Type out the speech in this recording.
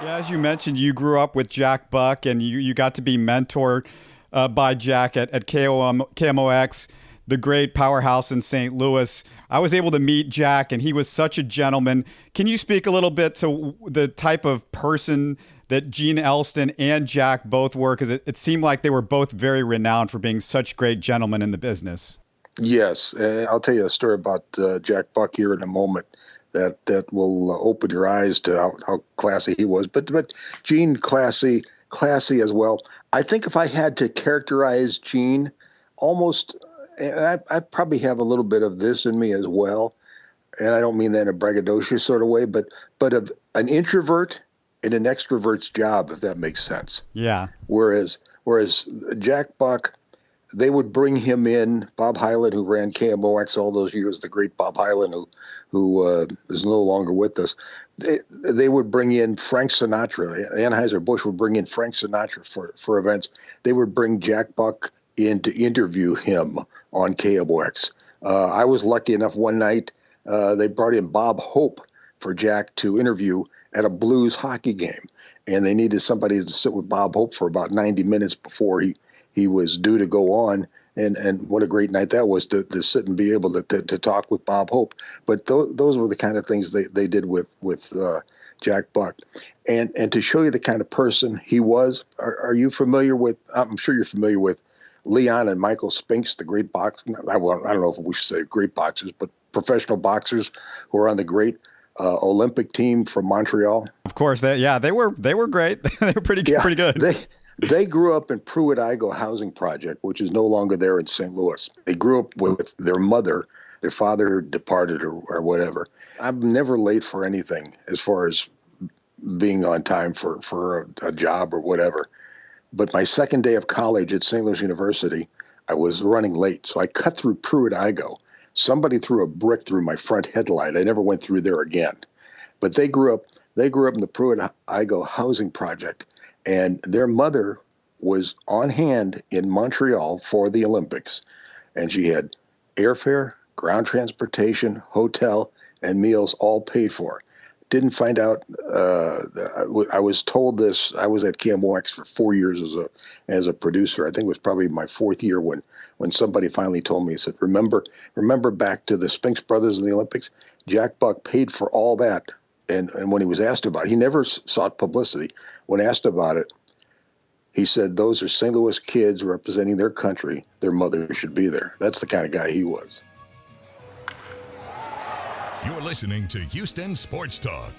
Yeah, as you mentioned, you grew up with Jack Buck, and you got to be mentored by Jack at KMOX, the great powerhouse in St. Louis. I was able to meet Jack, and he was such a gentleman. Can you speak a little bit to the type of person that Gene Elston and Jack both were? Because it seemed like they were both very renowned for being such great gentlemen in the business. Yes, I'll tell you a story about Jack Buck here in a moment that will open your eyes to how classy he was. But Gene, classy as well. I think if I had to characterize Gene, almost, and I probably have a little bit of this in me as well, and I don't mean that in a braggadocious sort of way, but of an introvert and an extrovert's job, if that makes sense. Yeah. Whereas Jack Buck, they would bring him in. Bob Hyland, who ran KMOX all those years, the great Bob Hyland, who is no longer with us. They would bring in Frank Sinatra. Anheuser-Busch would bring in Frank Sinatra for events. They would bring Jack Buck in to interview him on KMOX. I was lucky enough one night, they brought in Bob Hope for Jack to interview at a Blues hockey game. And they needed somebody to sit with Bob Hope for about 90 minutes before he was due to go on, and what a great night that was to sit and be able to talk with Bob Hope. But those were the kind of things they did with Jack Buck, and to show you the kind of person he was. Are you familiar with? I'm sure you're familiar with Leon and Michael Spinks, the great boxers. I don't know if we should say great boxers, but professional boxers who are on the great Olympic team from Montreal. Of course, they were great. They were pretty good. They grew up in Pruitt-Igoe Housing Project, which is no longer there in St. Louis. They grew up with their mother. Their father departed or whatever. I'm never late for anything as far as being on time for a job or whatever. But my second day of college at St. Louis University, I was running late. So I cut through Pruitt-Igoe. Somebody threw a brick through my front headlight. I never went through there again. But they grew up in the Pruitt-Igoe Housing Project. And their mother was on hand in Montreal for the Olympics. And she had airfare, ground transportation, hotel, and meals all paid for. Didn't find out. I was told this. I was at KMOX for 4 years as a producer. I think it was probably my fourth year when somebody finally told me, he said, remember back to the Spinks brothers in the Olympics? Jack Buck paid for all that. And when he was asked about it, he never sought publicity. When asked about it, he said, those are St. Louis kids representing their country. Their mother should be there. That's the kind of guy he was. You're listening to Houston Sports Talk.